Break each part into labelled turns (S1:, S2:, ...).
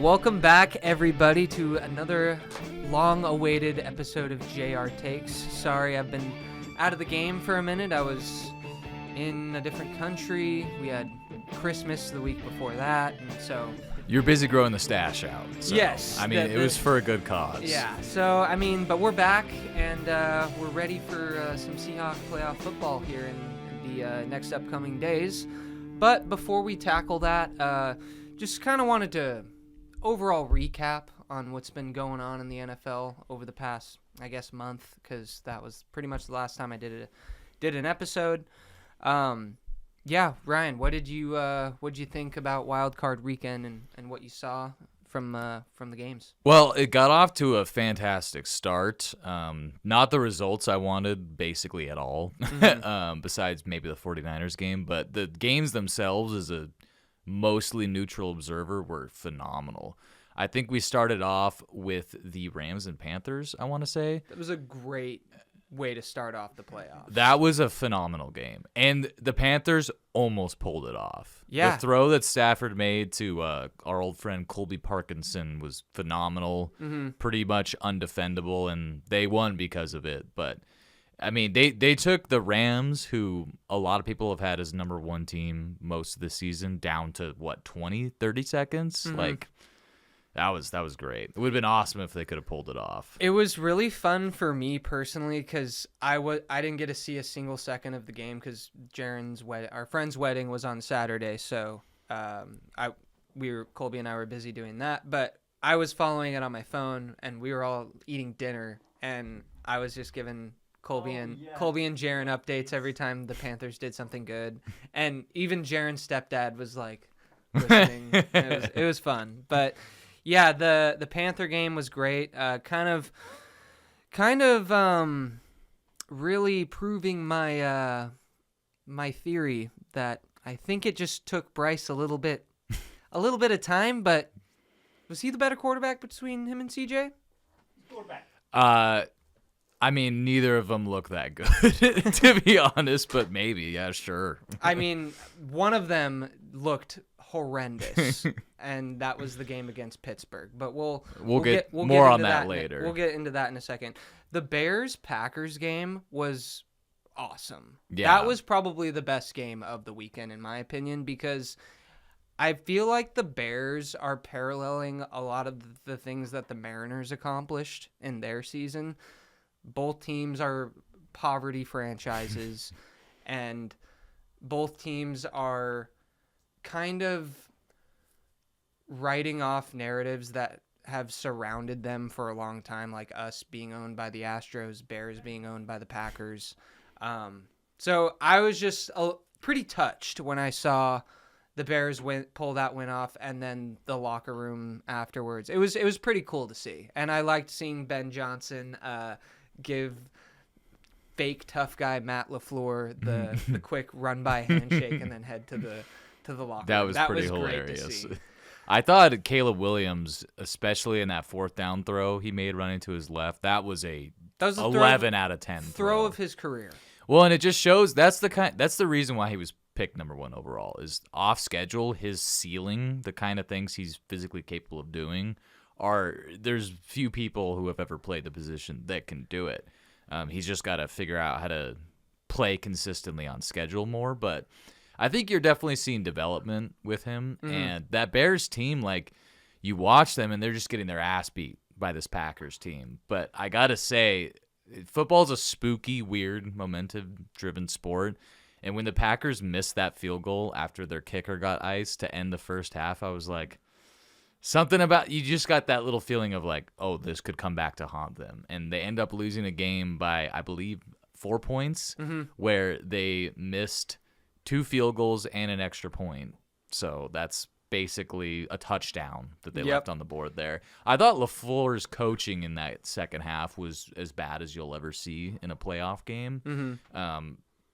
S1: welcome back, everybody, to another long-awaited episode of JR Takes. Sorry, I've been out of the game for a minute. I was in a different country. We had Christmas the week before that, and so...
S2: You're busy growing the stash out. So,
S1: yes.
S2: I mean, it was for a good cause.
S1: Yeah, so, I mean, but we're back, and we're ready for some Seahawks playoff football here in the next upcoming days. But before we tackle that, just kind of wanted to overall recap on what's been going on in the NFL over the past, I guess, month, because that was pretty much the last time I did an episode. Yeah, Ryan, what did you think about Wild Card Weekend and what you saw from the games?
S2: Well, it got off to a fantastic start. Not the results I wanted basically at all, besides maybe the 49ers game, but the games themselves as a mostly neutral observer were phenomenal. I think we started off with the Rams and Panthers, I want to say.
S1: That was a great way to start off the playoffs.
S2: That was a phenomenal game. And the Panthers almost pulled it off.
S1: Yeah.
S2: The throw that Stafford made to our old friend Colby Parkinson was phenomenal, pretty much undefendable, and they won because of it. But, I mean, they took the Rams, who a lot of people have had as number one team most of the season, down to, 20, 30 seconds? Like, that was great. It would have been awesome if they could have pulled it off.
S1: It was really fun for me personally because I didn't get to see a single second of the game because our friend's wedding was on Saturday, so Colby and I were busy doing that. But I was following it on my phone, and we were all eating dinner, and I was just giving Colby and Jaron updates every time the Panthers did something good, and even Jaron's stepdad was like listening. It was fun, but. Yeah, the Panther game was great. Kind of really proving my my theory that I think it just took Bryce a little bit of time, but was he the better quarterback between him and CJ?
S3: Quarterback.
S2: I mean, neither of them look that good, to be honest, but maybe, yeah, sure.
S1: I mean, one of them looked horrendous, and that was the game against Pittsburgh. But we'll get
S2: more on
S1: into
S2: that later.
S1: We'll get into that in a second. The Bears-Packers game was awesome.
S2: Yeah.
S1: That was probably the best game of the weekend, in my opinion, because I feel like the Bears are paralleling a lot of the things that the Mariners accomplished in their season. Both teams are poverty franchises, and both teams are kind of writing off narratives that have surrounded them for a long time, like us being owned by the Astros, Bears being owned by the Packers. So I was just pretty touched when I saw the Bears pull that win off, and then the locker room afterwards. It was pretty cool to see, and I liked seeing Ben Johnson give fake tough guy Matt LaFleur the quick run by handshake and then head to the locker room.
S2: That was hilarious. I thought Caleb Williams, especially in that fourth down throw he made running to his left, that was a 11 out of 10
S1: throw of his career.
S2: Well, and it just shows that's the reason why he was picked number one overall, is off schedule, his ceiling, the kind of things he's physically capable of doing, there's few people who have ever played the position that can do it. He's just got to figure out how to play consistently on schedule more, but I think you're definitely seeing development with him. And that Bears team, like, you watch them and they're just getting their ass beat by this Packers team. But I got to say, football's a spooky, weird, momentum-driven sport. And when the Packers missed that field goal after their kicker got iced to end the first half, I was like, something about, you just got that little feeling of like, oh, this could come back to haunt them. And they end up losing a game by, I believe, 4 points, where they missed 2 field goals and an extra point. So that's basically a touchdown that they left on the board there. I thought LaFleur's coaching in that second half was as bad as you'll ever see in a playoff game.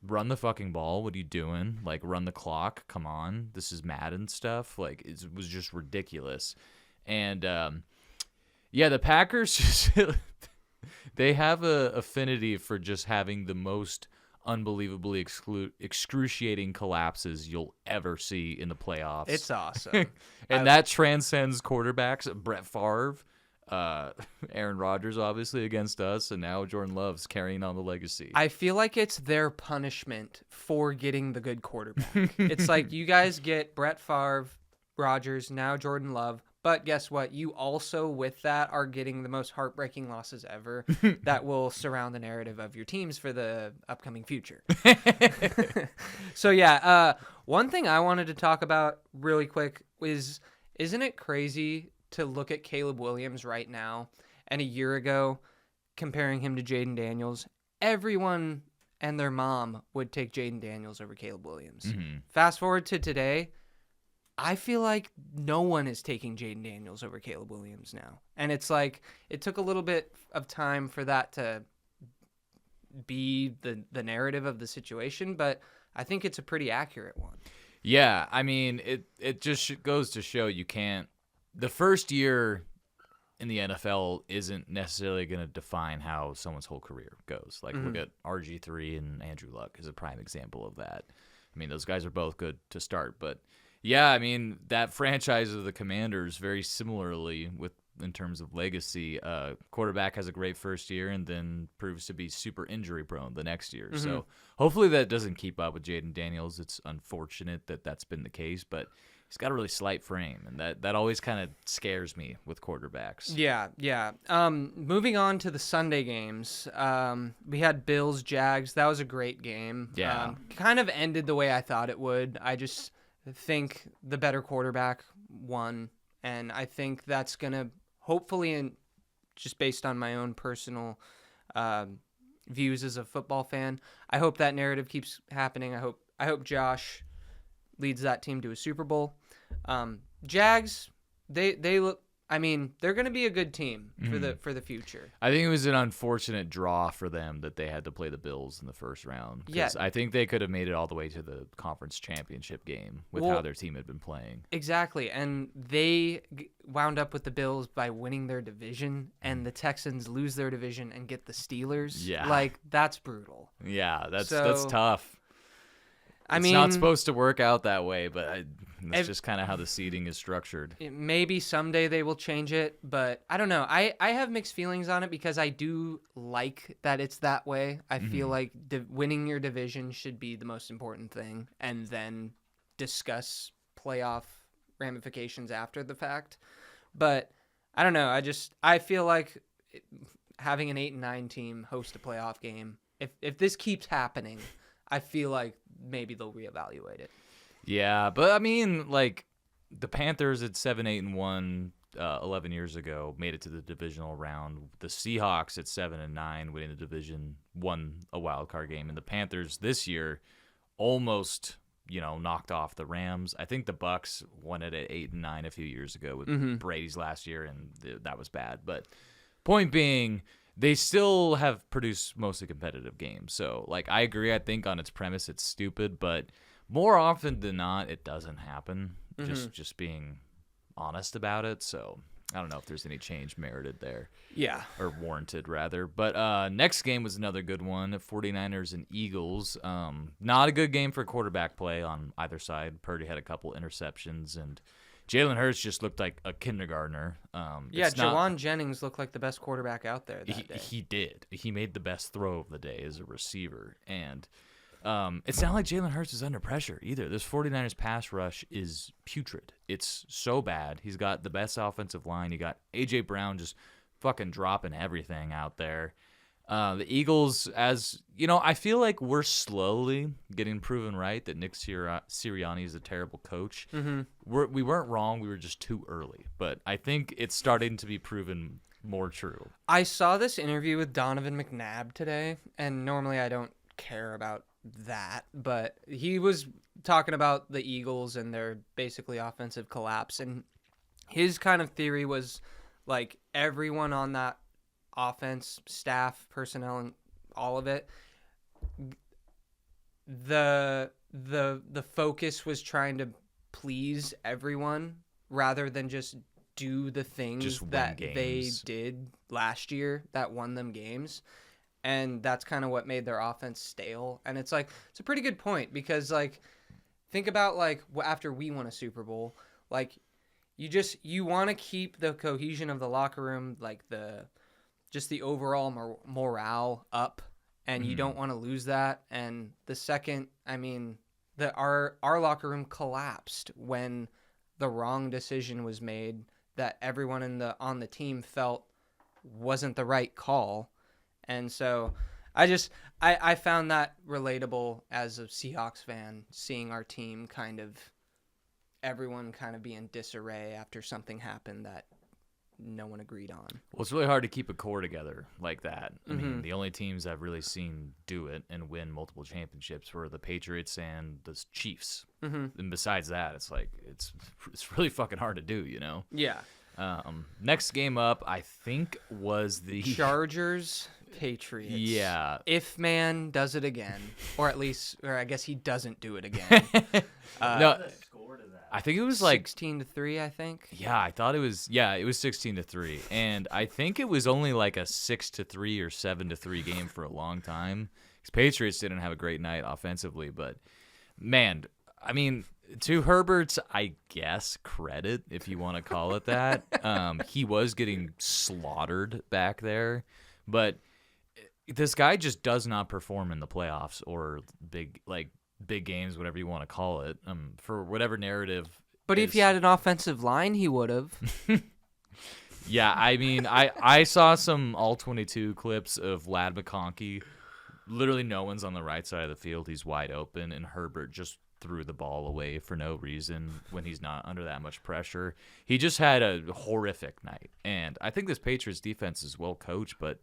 S2: Run the fucking ball. What are you doing? Like, run the clock. Come on. This is Madden stuff. Like, it was just ridiculous. And, the Packers, they have a affinity for just having the most unbelievably excruciating collapses you'll ever see in the playoffs.
S1: It's awesome.
S2: And that transcends quarterbacks. Brett Favre, Aaron Rodgers, obviously, against us, and now Jordan Love's carrying on the legacy.
S1: I feel like it's their punishment for getting the good quarterback. It's like, you guys get Brett Favre, Rodgers, now Jordan Love, but guess what? You also, with that, are getting the most heartbreaking losses ever that will surround the narrative of your teams for the upcoming future. So, yeah, one thing I wanted to talk about really quick is, isn't it crazy to look at Caleb Williams right now and a year ago, comparing him to Jaden Daniels? Everyone and their mom would take Jaden Daniels over Caleb Williams.
S2: Mm-hmm.
S1: Fast forward to today, I feel like no one is taking Jaden Daniels over Caleb Williams now. And it's like, it took a little bit of time for that to be the narrative of the situation, but I think it's a pretty accurate one.
S2: Yeah, I mean, it just goes to show you can't. The first year in the NFL isn't necessarily going to define how someone's whole career goes. Like, look at RG3 and Andrew Luck is a prime example of that. I mean, those guys are both good to start, but yeah, I mean, that franchise of the Commanders, very similarly in terms of legacy, quarterback has a great first year and then proves to be super injury prone the next year. So hopefully that doesn't keep up with Jaden Daniels. It's unfortunate that that's been the case, but he's got a really slight frame, and that always kind of scares me with quarterbacks.
S1: Yeah. Moving on to the Sunday games, we had Bills, Jags. That was a great game.
S2: Yeah.
S1: Kind of ended the way I thought it would. I just think the better quarterback won, and I think that's going to hopefully, and just based on my own personal views as a football fan, I hope that narrative keeps happening. I hope Josh leads that team to a Super Bowl. Jags, they look, I mean, they're going to be a good team for the future.
S2: I think it was an unfortunate draw for them that they had to play the Bills in the first round.
S1: Yeah.
S2: I think they could have made it all the way to the conference championship game with how their team had been playing.
S1: Exactly, and they wound up with the Bills by winning their division, and the Texans lose their division and get the Steelers.
S2: Yeah.
S1: Like, that's brutal.
S2: Yeah, that's tough. It's
S1: mean,
S2: not supposed to work out that way, but that's just kind of how the seeding is structured.
S1: Maybe someday they will change it, but I don't know. I have mixed feelings on it because I do like that it's that way. I feel like winning your division should be the most important thing, and then discuss playoff ramifications after the fact. But I don't know. I feel like having an 8-9 team host a playoff game, if this keeps happening, I feel like maybe they'll reevaluate it.
S2: Yeah, but I mean, like, the Panthers at 7-8-1 11 years ago made it to the divisional round. The Seahawks at 7-9 winning the division won a wild card game, and the Panthers this year almost, knocked off the Rams. I think the Bucks won it at 8-9 a few years ago with Brady's last year, and that was bad. But point being, they still have produced mostly competitive games. So, like, I agree. I think on its premise it's stupid, but more often than not, it doesn't happen. Just being honest about it. So, I don't know if there's any change merited there.
S1: Yeah.
S2: Or warranted, rather. But next game was another good one, 49ers and Eagles. Not a good game for quarterback play on either side. Purdy had a couple interceptions, and Jalen Hurts just looked like a kindergartner.
S1: Jawan Jennings looked like the best quarterback out there that day.
S2: He did. He made the best throw of the day as a receiver. And it's not like Jalen Hurts is under pressure either. This 49ers pass rush is putrid. It's so bad. He's got the best offensive line. You got A.J. Brown just fucking dropping everything out there. The Eagles, I feel like we're slowly getting proven right that Nick Sirianni is a terrible coach. We weren't wrong. We were just too early. But I think it's starting to be proven more true.
S1: I saw this interview with Donovan McNabb today, and normally I don't care about that, but he was talking about the Eagles and their basically offensive collapse, and his kind of theory was, like, everyone on that offense, staff, personnel, and all of it, the focus was trying to please everyone rather than just do the things that they did last year that won them games. and that's kind of what made their offense stale. And it's like, it's a pretty good point because, like, think about, like, after we won a Super Bowl, like, you want to keep the cohesion of the locker room, like, just the overall morale up, and you don't want to lose that. And the second, I mean, our locker room collapsed when the wrong decision was made that everyone on the team felt wasn't the right call. And so I found that relatable as a Seahawks fan, seeing our team everyone kind of be in disarray after something happened that no one agreed on.
S2: Well, it's really hard to keep a core together like that. I mean, the only teams I've really seen do it and win multiple championships were the Patriots and the Chiefs. And besides that, it's like it's really fucking hard to do, you know?
S1: Yeah.
S2: Next game up, I think, was the
S1: Chargers Patriots.
S2: Yeah.
S1: If man does it again, or I guess he doesn't do it again.
S2: No, I think it was like
S1: 16-3. I think.
S2: Yeah, I thought it was. Yeah, it was 16-3, and I think it was only like a 6-3 or 7-3 game for a long time. Because Patriots didn't have a great night offensively, but man, I mean, to Herbert's, I guess, credit, if you want to call it that, he was getting slaughtered back there, but this guy just does not perform in the playoffs or big games, whatever you want to call it, for whatever narrative.
S1: But if he had an offensive line, he would have.
S2: Yeah, I mean, I saw some all-22 clips of Lad McConkey. Literally no one's on the right side of the field. He's wide open, and Herbert just threw the ball away for no reason when he's not under that much pressure. He just had a horrific night. And I think this Patriots defense is well coached, but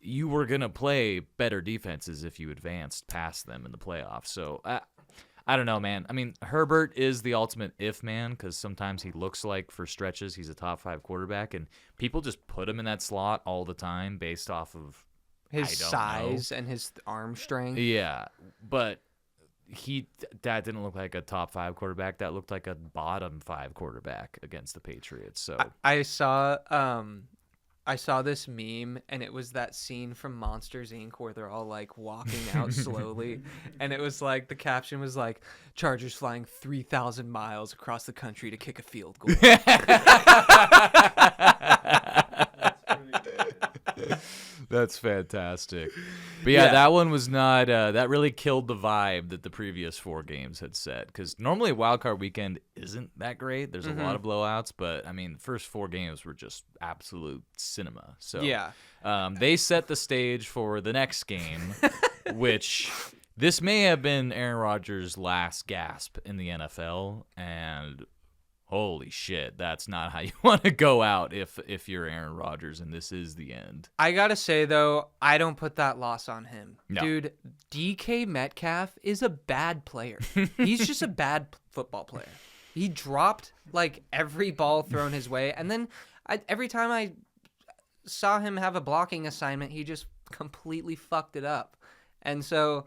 S2: you were going to play better defenses if you advanced past them in the playoffs. So I don't know, man. I mean, Herbert is the ultimate if man because sometimes he looks like for stretches he's a top 5 quarterback, and people just put him in that slot all the time based off of
S1: his size and his arm strength.
S2: Yeah, but that didn't look like a top 5 quarterback. That looked like a bottom 5 quarterback against the Patriots. So
S1: I saw this meme, and it was that scene from Monsters, Inc. where they're all, like, walking out slowly. And it was, like, the caption was, like, Chargers flying 3,000 miles across the country to kick a field goal.
S2: That's fantastic. But yeah, that one was not that really killed the vibe that the previous 4 games had set, because normally wildcard weekend isn't that great. There's a lot of blowouts, but I mean the first 4 games were just absolute cinema. So
S1: yeah,
S2: they set the stage for the next game, which this may have been Aaron Rodgers' last gasp in the NFL, and holy shit, that's not how you want to go out if you're Aaron Rodgers and this is the end.
S1: I gotta say, though, I don't put that loss on him.
S2: No.
S1: Dude, DK Metcalf is a bad player. He's just a bad football player. He dropped, like, every ball thrown his way, and then every time I saw him have a blocking assignment, he just completely fucked it up. And so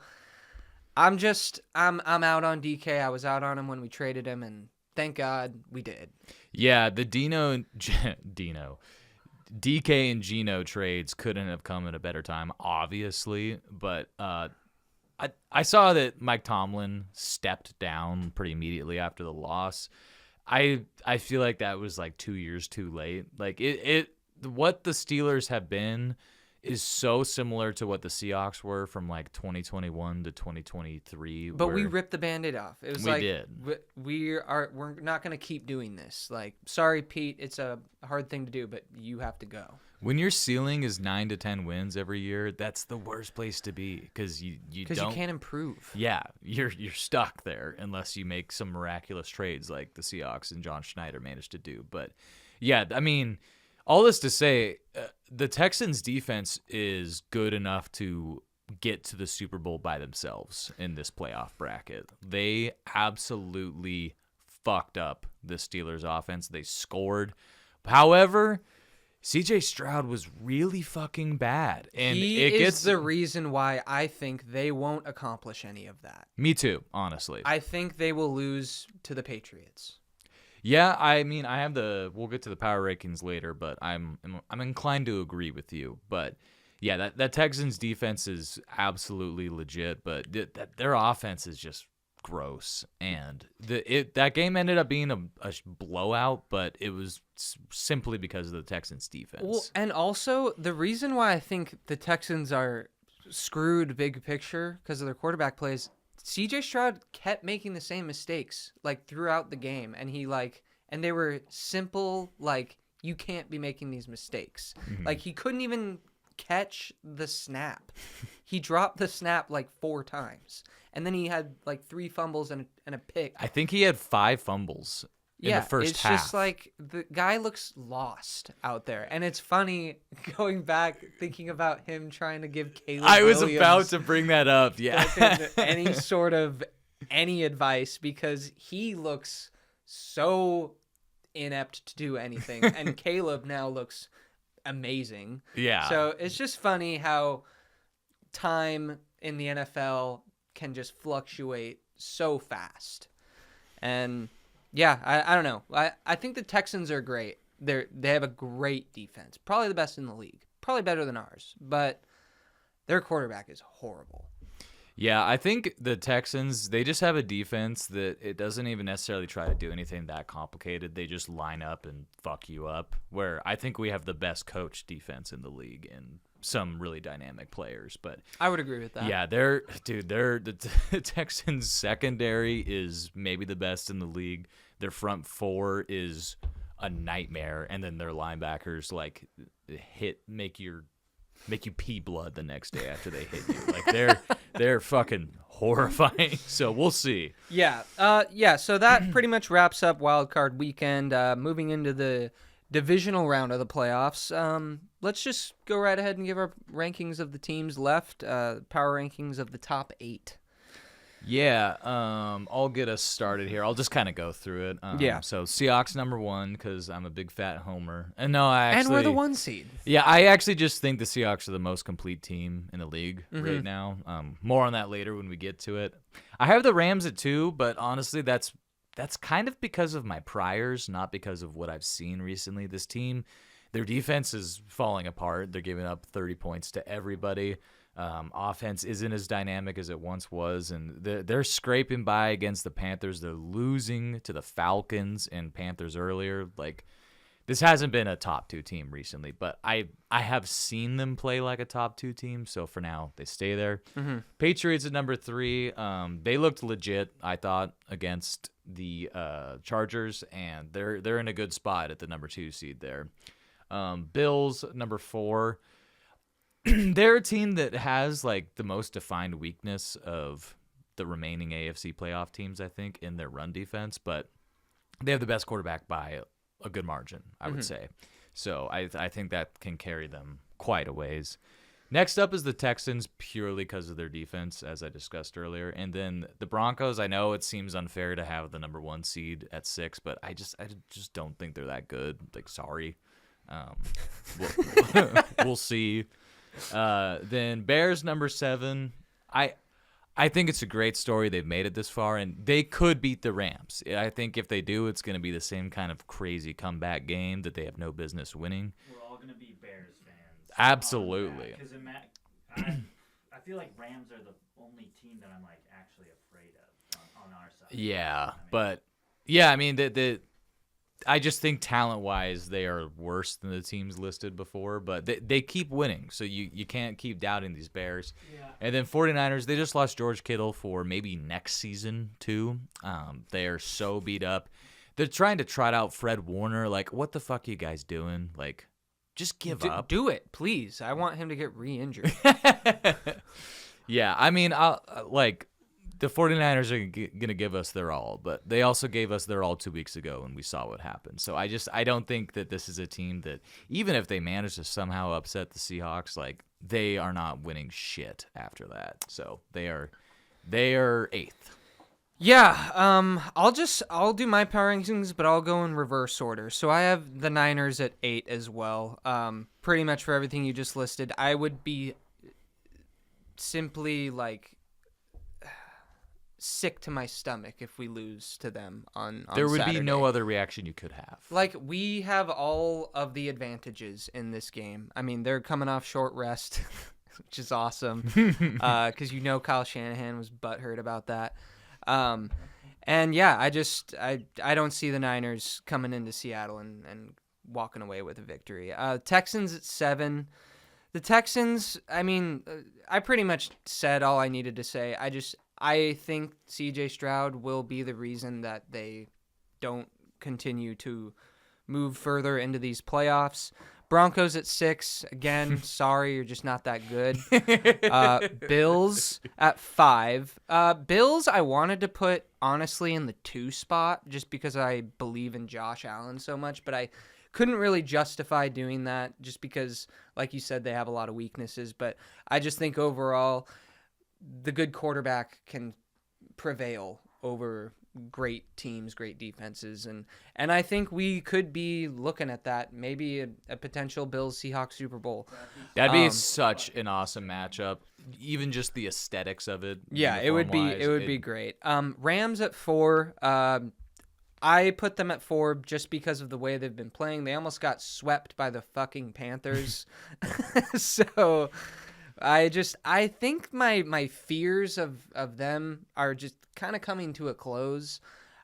S1: I'm out on DK. I was out on him when we traded him, and thank God we did.
S2: Yeah, the DK and Geno trades couldn't have come at a better time, obviously. But I saw that Mike Tomlin stepped down pretty immediately after the loss. I feel like that was like 2 years too late. Like what the Steelers have been is so similar to what the Seahawks were from like 2021 to 2023.
S1: But we ripped the Band-Aid off. It was we're not going to keep doing this. Like, sorry, Pete, it's a hard thing to do, but you have to go.
S2: When your ceiling is 9 to 10 wins every year, that's the worst place to be because you
S1: can't improve.
S2: Yeah, you're stuck there unless you make some miraculous trades like the Seahawks and John Schneider managed to do. But yeah, I mean, all this to say, the Texans' defense is good enough to get to the Super Bowl by themselves in this playoff bracket. They absolutely fucked up the Steelers' offense. They scored. However, CJ Stroud was really fucking bad. And
S1: he is the reason why I think they won't accomplish any of that.
S2: Me too, honestly.
S1: I think they will lose to the Patriots.
S2: Yeah, I mean, we'll get to the power rankings later, but I'm inclined to agree with you. But Yeah, that Texans defense is absolutely legit, but their offense is just gross. And that game ended up being a blowout, but it was simply because of the Texans defense.
S1: Well, and also the reason why I think the Texans are screwed big picture because of their quarterback plays, CJ Stroud kept making the same mistakes like throughout the game, and they were simple, like, you can't be making these mistakes.
S2: Mm-hmm.
S1: Like, he couldn't even catch the snap. He dropped the snap like 4 times, and then he had like 3 fumbles and a pick.
S2: I think he had 5 fumbles in the first half.
S1: It's just like the guy looks lost out there, and it's funny going back thinking about him trying to give Caleb
S2: I was
S1: Williams
S2: about to bring that up. Yeah,
S1: any advice, because he looks so inept to do anything, and Caleb now looks amazing.
S2: Yeah.
S1: So it's just funny how time in the NFL can just fluctuate so fast. And yeah, I don't know. I think the Texans are great. They have a great defense, probably the best in the league, probably better than ours, but their quarterback is horrible.
S2: Yeah, I think the Texans, they just have a defense that it doesn't even necessarily try to do anything that complicated. They just line up and fuck you up, where I think we have the best coached defense in the league and some really dynamic players. But
S1: I would agree with that.
S2: Yeah, the Texans secondary is maybe the best in the league. Their front 4 is a nightmare, and then their linebackers like make you pee blood the next day after they hit you. Like they're fucking horrifying. So we'll see.
S1: Yeah. So that pretty much wraps up Wild Card Weekend. Moving into the divisional round of the playoffs. Let's just go right ahead and give our rankings of the teams left. Power rankings of the top 8.
S2: Yeah, I'll get us started here. I'll just kind of go through it.
S1: Yeah.
S2: So Seahawks number 1 because I'm a big fat homer. And
S1: we're the 1 seed.
S2: Yeah, I actually just think the Seahawks are the most complete team in the league right now. More on that later when we get to it. I have the Rams at 2, but honestly, that's kind of because of my priors, not because of what I've seen recently. This team, their defense is falling apart. They're giving up 30 points to everybody. Offense isn't as dynamic as it once was, and they're scraping by against the Panthers. They're losing to the Falcons and Panthers earlier. Like, this hasn't been a top 2 team recently, but I have seen them play like a top 2 team, so for now they stay there. Patriots at number 3. They looked legit, I thought, against the Chargers, and they're in a good spot at the number 2 seed there. Bills number 4. They're a team that has like the most defined weakness of the remaining AFC playoff teams, I think, in their run defense, but they have the best quarterback by a good margin, I would say. So I think that can carry them quite a ways. Next up is the Texans, purely because of their defense, as I discussed earlier. And then the Broncos, I know it seems unfair to have the number 1 seed at 6, but I just don't think they're that good. Like, sorry. We'll see. Then Bears number 7. I think it's a great story. They've made it this far, and they could beat the Rams. I think if they do, it's going to be the same kind of crazy comeback game that they have no business winning.
S3: We're all going to be Bears fans.
S2: Absolutely.
S3: Because I feel like Rams are the only team that I'm like actually afraid of on our side.
S2: Yeah, but yeah, I mean I just think talent-wise they are worse than the teams listed before, but they keep winning, so you can't keep doubting these Bears.
S3: Yeah.
S2: And then 49ers, they just lost George Kittle for maybe next season too. They are so beat up. They're trying to trot out Fred Warner. Like, what the fuck are you guys doing? Like, just give up.
S1: Do it, please. I want him to get re-injured.
S2: Yeah, I mean, the 49ers are going to give us their all, but they also gave us their all 2 weeks ago, and we saw what happened. So I don't think that this is a team that, even if they manage to somehow upset the Seahawks, like, they are not winning shit after that. So they are 8th.
S1: Yeah, I'll do my power rankings, but I'll go in reverse order. So I have the Niners at 8 as well. Pretty much for everything you just listed. I would be simply like sick to my stomach if we lose to them on
S2: There would
S1: Saturday.
S2: be no other reaction you could have.
S1: Like, we have all of the advantages in this game. I mean, they're coming off short rest, which is awesome, because Kyle Shanahan was butthurt about that. And yeah, I don't see the Niners coming into Seattle and walking away with a victory. Texans at 7. The Texans, I mean, I pretty much said all I needed to say. I think C.J. Stroud will be the reason that they don't continue to move further into these playoffs. Broncos at 6. Again, sorry, you're just not that good. Bills at 5. Bills I wanted to put, honestly, in the 2 spot just because I believe in Josh Allen so much, but I couldn't really justify doing that just because, like you said, they have a lot of weaknesses. But I just think overall the good quarterback can prevail over great teams, great defenses, and I think we could be looking at that, maybe a potential Bills-Seahawks Super Bowl.
S2: That'd be such an awesome matchup. Even just the aesthetics of it.
S1: Yeah, it would be great. Rams at 4. I put them at 4 just because of the way they've been playing. They almost got swept by the fucking Panthers. So I think my fears of them are just kind of coming to a close.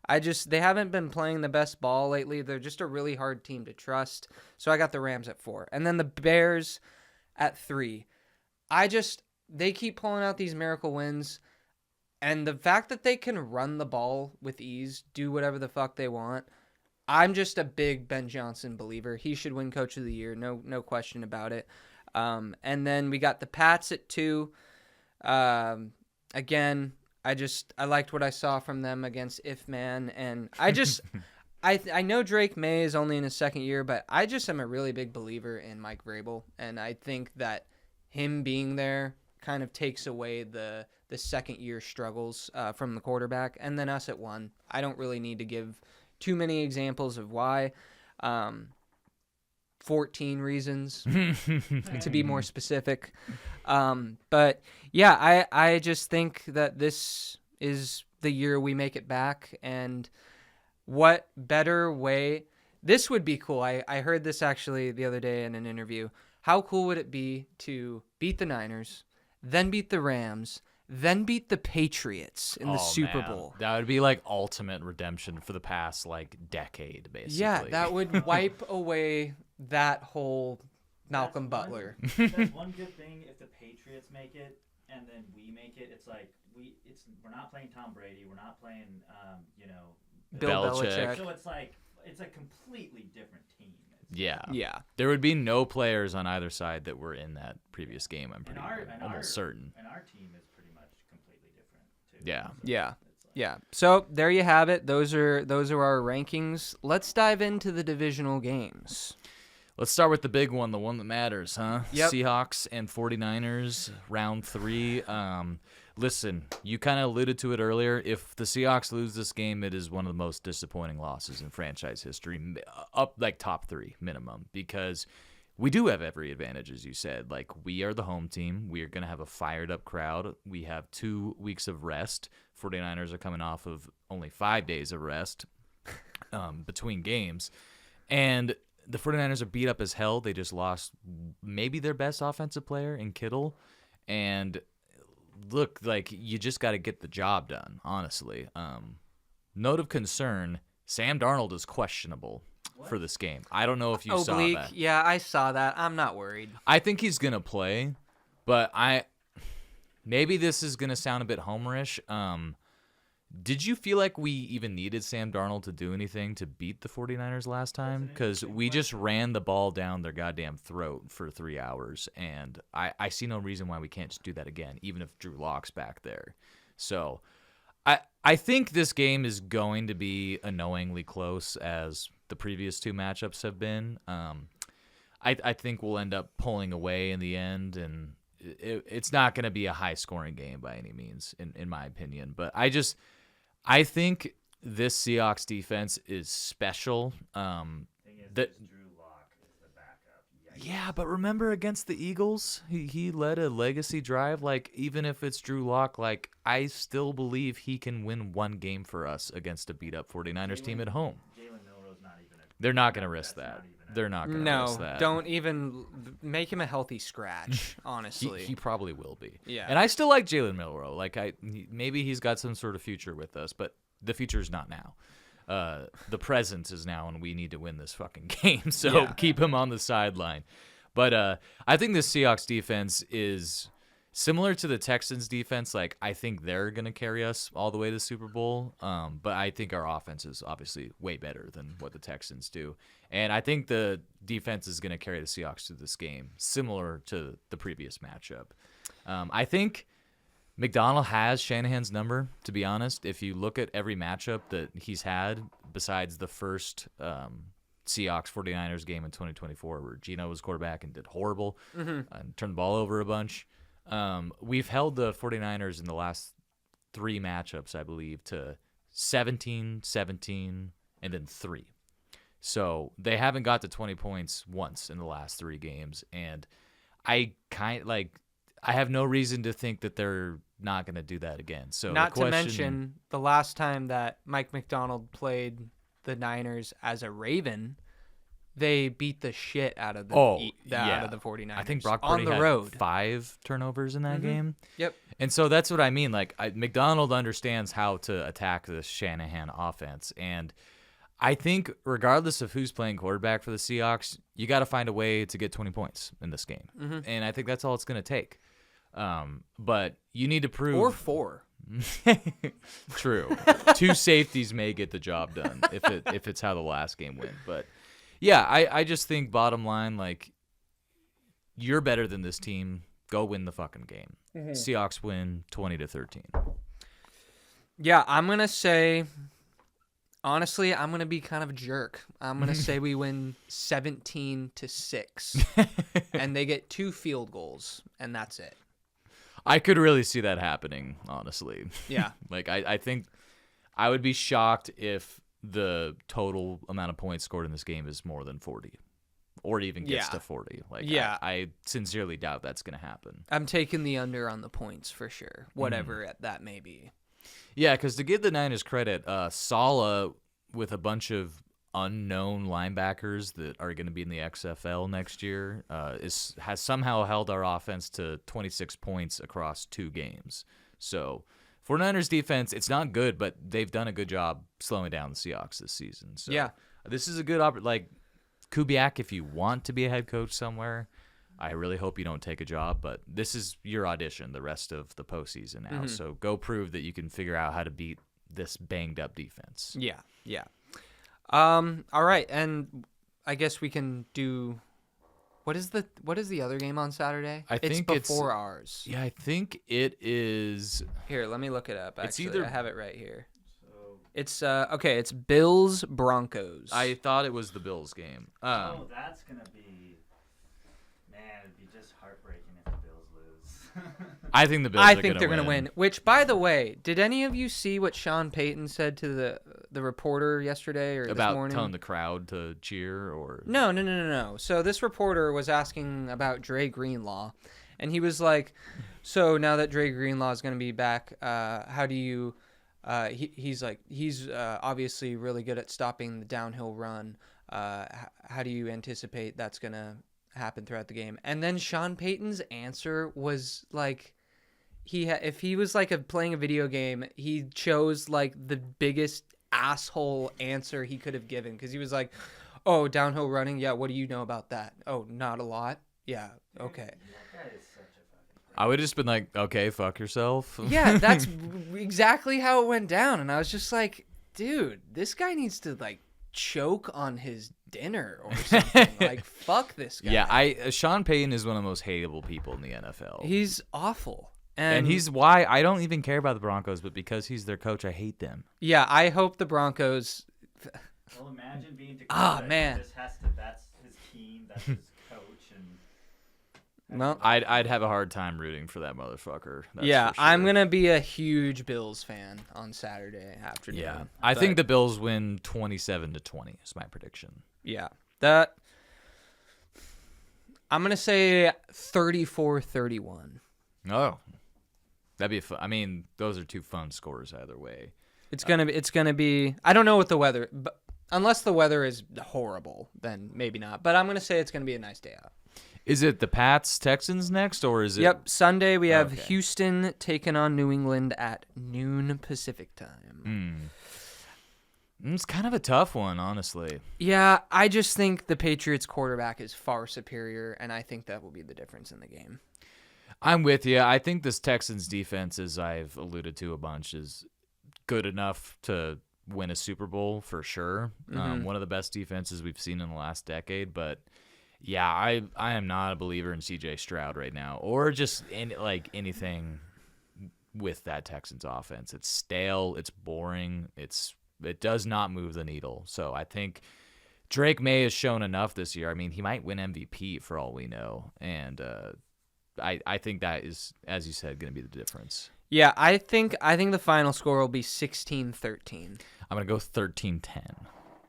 S1: They haven't been playing the best ball lately. They're just a really hard team to trust. So I got the Rams at 4. And then the Bears at 3. They keep pulling out these miracle wins. And the fact that they can run the ball with ease, do whatever the fuck they want, I'm just a big Ben Johnson believer. He should win Coach of the Year, no question about it. And then we got the Pats at 2. Again, I liked what I saw from them against If Man, and I know Drake May is only in his second year, but I just am a really big believer in Mike Vrabel, and I think that him being there kind of takes away the second year struggles from the quarterback. And then us at 1. I don't really need to give too many examples of why. 14 reasons to be more specific. But yeah, I just think that this is the year we make it back, and what better way? This would be cool. I heard this actually the other day in an interview. How cool would it be to beat the Niners, then beat the Rams, then beat the Patriots in the Super Bowl?
S2: That would be like ultimate redemption for the past decade, basically.
S1: Yeah, that would wipe away that whole Malcolm Butler.
S3: There's one good thing if the Patriots make it and then we make it. It's like we're not playing Tom Brady. We're not playing
S1: Bill Belichick.
S3: So it's a completely different team.
S2: Yeah. There would be no players on either side that were in that previous game. I'm almost certain.
S3: And our team is pretty much completely different too.
S2: Yeah.
S1: Yeah. So there you have it. Those are our rankings. Let's dive into the divisional games.
S2: Let's start with the big one, the one that matters, huh?
S1: Yep.
S2: Seahawks and 49ers, round 3. Listen, you kind of alluded to it earlier. If the Seahawks lose this game, it is one of the most disappointing losses in franchise history, up top 3 minimum, because we do have every advantage, as you said. We are the home team. We are going to have a fired-up crowd. We have 2 weeks of rest. 49ers are coming off of only 5 days of rest between games. And the 49ers are beat up as hell. They just lost maybe their best offensive player in Kittle. And look, you just got to get the job done, honestly. Note of concern, Sam Darnold is questionable for this game. I don't know if you saw that.
S1: Yeah, I saw that. I'm not worried.
S2: I think he's going to play, but maybe this is going to sound a bit homerish. Did you feel like we even needed Sam Darnold to do anything to beat the 49ers last time? Because we just ran the ball down their goddamn throat for 3 hours, and I see no reason why we can't just do that again, even if Drew Lock's back there. So I think this game is going to be annoyingly close as the previous 2 matchups have been. I think we'll end up pulling away in the end, and it's not going to be a high-scoring game by any means, in my opinion. But I think this Seahawks defense is special.
S3: Thing is, Drew Lock is the backup.
S2: Yeah, but remember against the Eagles, he led a legacy drive. Like, even if it's Drew Lock, like, I still believe he can win one game for us against a beat-up 49ers team at home.
S3: Jalen Milroe's not even
S2: They're not going to risk that. They're not going to risk that.
S1: No, don't even make him a healthy scratch, honestly.
S2: He probably will be.
S1: Yeah.
S2: And I still like Jalen Milroe. Like, maybe he's got some sort of future with us, but the future's not now. The present is now, and we need to win this fucking game. So keep him on the sideline. But I think the Seahawks defense is similar to the Texans defense. Like, I think they're going to carry us all the way to the Super Bowl. But I think our offense is obviously way better than what the Texans do. And I think the defense is going to carry the Seahawks through this game, similar to the previous matchup. I think McDonald has Shanahan's number, to be honest. If you look at every matchup that he's had, besides the first Seahawks 49ers game in 2024 where Geno was quarterback and did horrible and turned the ball over a bunch, we've held the 49ers in the last 3 matchups, I believe, to 17, 17, and then 3. So they haven't got to 20 points once in the last 3 games, and I have no reason to think that they're not going to do that again. So
S1: not to mention the last time that Mike McDonald played the Niners as a Raven, they beat the shit out of the out of the 49ers.
S2: I think Brock Purdy
S1: on the
S2: had
S1: road.
S2: 5 turnovers in that game.
S1: Yep.
S2: And so that's what I mean. Like, McDonald understands how to attack the Shanahan offense, and I think regardless of who's playing quarterback for the Seahawks, you got to find a way to get 20 points in this game. And I think that's all it's going to take. But you need to prove...
S1: Or 4.
S2: True. 2 safeties may get the job done if it's how the last game went. But, yeah, I just think bottom line, like, you're better than this team. Go win the fucking game. Seahawks win 20-13.
S1: Yeah, I'm going to say... Honestly, I'm going to be kind of a jerk. I'm going to say we win 17-6, and they get 2 field goals, and that's it.
S2: I could really see that happening, honestly.
S1: Yeah.
S2: Like, I think I would be shocked if the total amount of points scored in this game is more than 40 or even gets to 40. Like, I sincerely doubt that's going to happen.
S1: I'm taking the under on the points for sure, whatever that may be.
S2: Yeah, because to give the Niners credit, Saleh, with a bunch of unknown linebackers that are going to be in the XFL next year, has somehow held our offense to 26 points across 2 games. So, 49ers defense, it's not good, but they've done a good job slowing down the Seahawks this season. So, this is a good like Kubiak, if you want to be a head coach somewhere, I really hope you don't take a job, but this is your audition the rest of the postseason now. So go prove that you can figure out how to beat this banged up defense.
S1: Yeah. All right, and I guess we can do. What is the other game on Saturday?
S2: I think
S1: it's before ours.
S2: Yeah, I think it is.
S1: Here, let me look it up. Actually,
S2: it's either.
S1: I have it right here. It's okay. It's Bills Broncos.
S2: I thought it was the Bills game.
S3: That's gonna be. Man, it'd be just heartbreaking if the Bills lose.
S2: I think the Bills.
S1: I think they're gonna win. Which, by the way, did any of you see what Sean Payton said to the reporter yesterday or
S2: about
S1: this morning?
S2: Telling the crowd to cheer or?
S1: No. So this reporter was asking about Dre Greenlaw, and he was like, "So now that Dre Greenlaw is gonna be back, how do you?" He's like, he's obviously really good at stopping the downhill run. How do you anticipate that's going to happen throughout the game? And then Sean Payton's answer was like, if he was like playing a video game, he chose like the biggest asshole answer he could have given. Because he was like, oh, downhill running? Yeah, what do you know about that? Oh, not a lot? Yeah, okay.
S2: I would have just been like, okay, fuck yourself.
S1: Yeah, that's exactly how it went down. And I was just like, dude, this guy needs to, like, choke on his dinner or something. Like, fuck this guy.
S2: Yeah, Sean Payton is one of the most hateable people in the NFL.
S1: He's awful.
S2: And he's why I don't even care about the Broncos, but because he's their coach, I hate them.
S1: Yeah, I hope the Broncos...
S3: Well, imagine being Dakota.
S1: Man.
S3: That's his team, that's his coach, and...
S1: Well,
S2: I'd have a hard time rooting for that motherfucker.
S1: Yeah,
S2: for sure.
S1: I'm gonna be a huge Bills fan on Saturday afternoon.
S2: Yeah, I think the Bills win 27-20 is my prediction.
S1: Yeah, I'm going to say 34-31.
S2: Oh, that'd be fun. I mean, those are two fun scores either way.
S1: It's gonna be. I don't know what the weather, but unless the weather is horrible, then maybe not. But I'm gonna say it's gonna be a nice day out.
S2: Is it the Pats Texans next, or is it?
S1: Yep, Sunday we have
S2: Okay.
S1: Houston taking on New England at noon Pacific time.
S2: It's kind of a tough one, honestly.
S1: Yeah, I just think the Patriots quarterback is far superior, and I think that will be the difference in the game.
S2: I'm with you. I think this Texans defense, as I've alluded to a bunch, is good enough to win a Super Bowl for sure. One of the best defenses we've seen in the last decade. But yeah, I am not a believer in CJ Stroud right now, or just anything with that Texans offense. It's stale. It's boring. It does not move the needle. So I think Drake May has shown enough this year. I mean, he might win MVP for all we know, and I think that is, as you said, going to be the difference.
S1: Yeah, I think the final score will be 16-13.
S2: I'm going to go 13-10.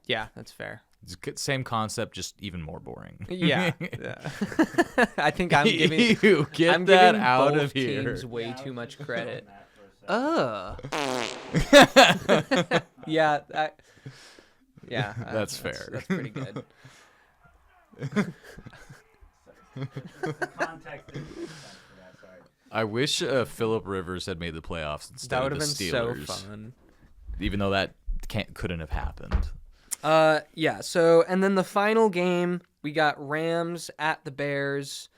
S1: Yeah, that's fair.
S2: It's same concept, just even more boring.
S1: Yeah. I think I'm giving
S2: You get
S1: I'm
S2: that
S1: giving
S2: out
S1: both
S2: of here.
S1: teams way too much credit.
S3: That for a second.
S1: Yeah,
S2: That's fair.
S1: That's pretty good.
S3: The context didn't make sense for that. Sorry.
S2: I wish Phillip Rivers had made the playoffs instead
S1: That would
S2: of
S1: have
S2: the
S1: been
S2: Steelers.
S1: so fun.
S2: Even though that couldn't have happened.
S1: Yeah, so, and then the final game, we got Rams at the Bears,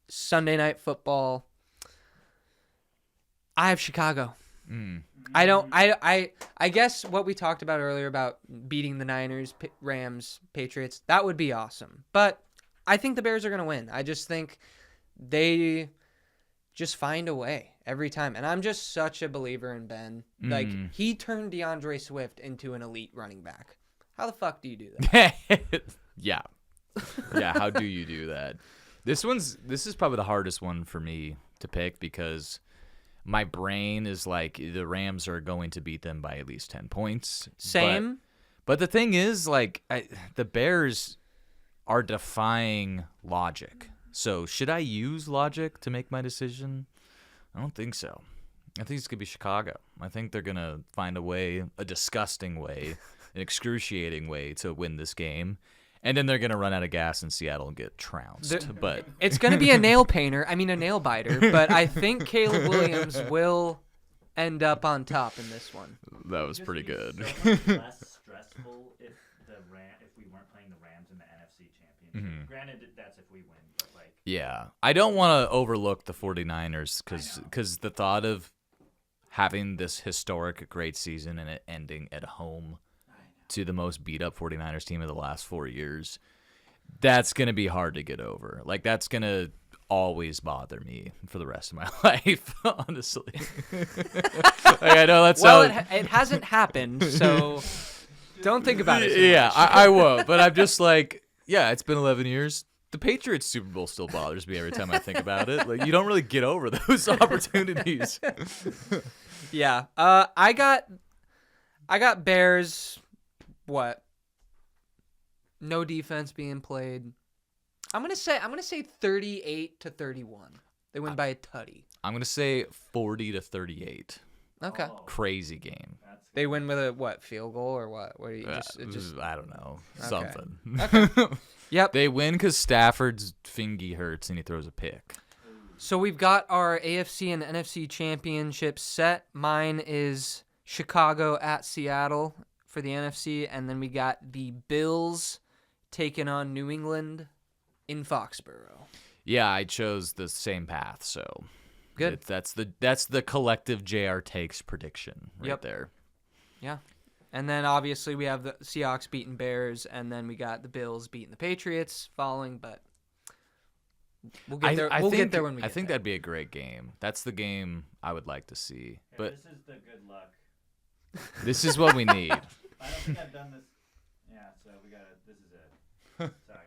S1: Sunday Night Football. I have Chicago. I guess what we talked about earlier about beating the Niners, Rams, Patriots, that would be awesome. But I think the Bears are going to win. I just think they just find a way every time. And I'm just such a believer in Ben. Like, he turned DeAndre Swift into an elite running back. How the fuck do you do that?
S2: Yeah. Yeah, how do you do that? This is probably the hardest one for me to pick because my brain is like the Rams are going to beat them by at least 10 points.
S1: Same.
S2: But the thing is, like, the Bears are defying logic. So should I use logic to make my decision? I don't think so. I think it's going to be Chicago. I think they're going to find a way, a disgusting way, an excruciating way to win this game. And then they're going to run out of gas in Seattle and get trounced. But
S1: It's going to be a nail biter, but I think Caleb Williams will end up on top in this one.
S2: that was pretty good.
S3: So much less stressful if we weren't playing the Rams in the NFC Championship. Granted, that's if we win, but like.
S2: Yeah. I don't want to overlook the 49ers because the thought of having this historic great season and it ending at home to the most beat-up 49ers team of the last 4 years, that's going to be hard to get over. Like, that's going to always bother me for the rest of my life, honestly. I know that's
S1: it hasn't happened, so don't think about it too
S2: Yeah,
S1: much.
S2: I won't. But I'm just like, yeah, it's been 11 years. The Patriots Super Bowl still bothers me every time I think about it. Like, you don't really get over those opportunities.
S1: Yeah. I got Bears. What? No defense being played. I'm gonna say 38-31. They win by a tutty.
S2: I'm gonna say 40-38.
S1: Okay.
S2: Crazy game.
S1: They win with a field goal or what? What do you just
S2: I don't know. Something.
S1: Okay. Yep.
S2: They win because Stafford's fingy hurts and he throws a pick.
S1: So we've got our AFC and NFC championships set. Mine is Chicago at Seattle for the NFC, and then we got the Bills taking on New England in Foxborough.
S2: Yeah, I chose the same path, so
S1: Good.
S2: That's the collective JR takes prediction right there.
S1: Yeah. And then obviously we have the Seahawks beating Bears, and then we got the Bills beating the Patriots following, but we'll get there. We'll get there when we get
S2: I think
S1: there.
S2: that'd be a great game. That's the game I would like to see. But
S3: This is the good luck.
S2: this is what we need.
S3: I don't think I've done this. Yeah, so this is it. Sorry.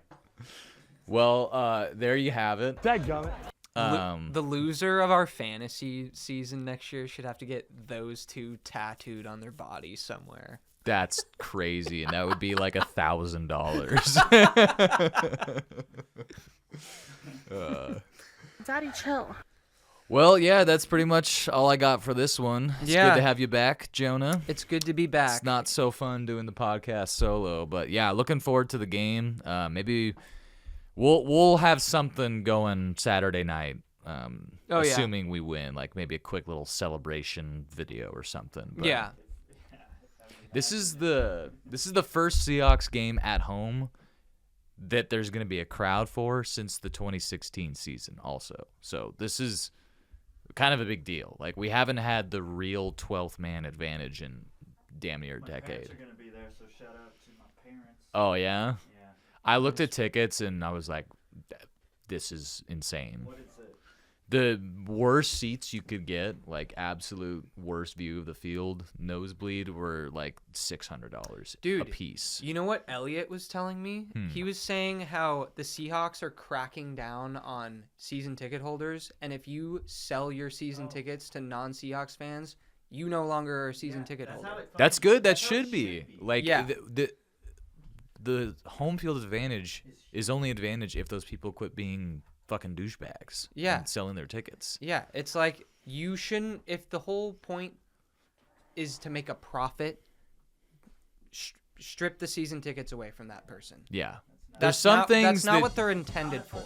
S2: Well, there you have it.
S1: The loser of our fantasy season next year should have to get those two tattooed on their body somewhere.
S2: That's crazy, and that would be like $1,000.
S4: Daddy, chill.
S2: Well, yeah, that's pretty much all I got for this one. It's
S1: Yeah.
S2: good to have you back, Jonah.
S1: It's good to be back.
S2: It's not so fun doing the podcast solo, but yeah, looking forward to the game. Maybe we'll have something going Saturday night. Assuming we win, like maybe a quick little celebration video or something. But
S1: Yeah.
S2: This is the first Seahawks game at home that there's going to be a crowd for since the 2016 season also. So this is kind of a big deal. Like, we haven't had the real 12th man advantage in damn near a
S3: My
S2: decade.
S3: parents are gonna be there, so shout out to my parents.
S2: Oh, yeah?
S3: Yeah.
S2: I looked at tickets and I was like, this is insane.
S3: What is it?
S2: The worst seats you could get, like absolute worst view of the field, nosebleed, were like $600
S1: Dude,
S2: a piece.
S1: You know what Elliot was telling me? He was saying how the Seahawks are cracking down on season ticket holders, and if you sell your season tickets to non-Seahawks fans, you no longer are a season ticket holder.
S2: That's good. That
S3: That's how
S2: should
S3: it
S2: be.
S3: should be.
S2: Like,
S1: Yeah.
S2: the home field advantage is only advantage if those people quit being fucking douchebags.
S1: Yeah.
S2: And selling their tickets.
S1: Yeah, it's like you shouldn't. If the whole point is to make a profit, strip the season tickets away from that person.
S2: Yeah. There's
S1: That's
S2: some
S1: not,
S2: things
S1: that's not
S2: that,
S1: what they're intended for.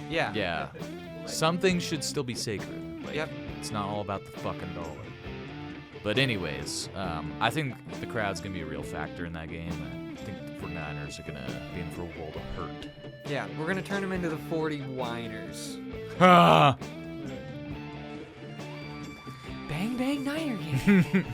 S1: Yeah.
S2: yeah. Some things should still be sacred. Like,
S1: Yep.
S2: It's not all about the fucking dollar. But anyways, I think the crowd's going to be a real factor in that game. I think the 49ers are going to be in for a world of hurt.
S1: Yeah, we're gonna turn them into the 40 whiners. Bang bang Niner game.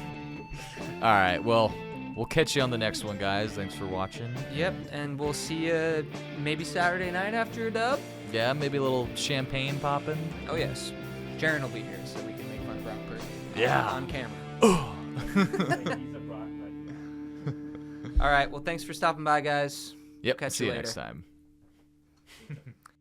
S2: All right, well, we'll catch you on the next one, guys. Thanks for watching.
S1: Yep, and we'll see you maybe Saturday night after a dub.
S2: Yeah, maybe a little champagne popping.
S1: Oh yes, Jaren will be here so we can make fun of Brock Purdy.
S2: Yeah.
S1: On camera.
S3: He's a Brock Purdy.
S1: All right, well thanks for stopping by, guys.
S2: Yep,
S1: Catch
S2: see
S1: you
S2: you
S1: later.
S2: next time.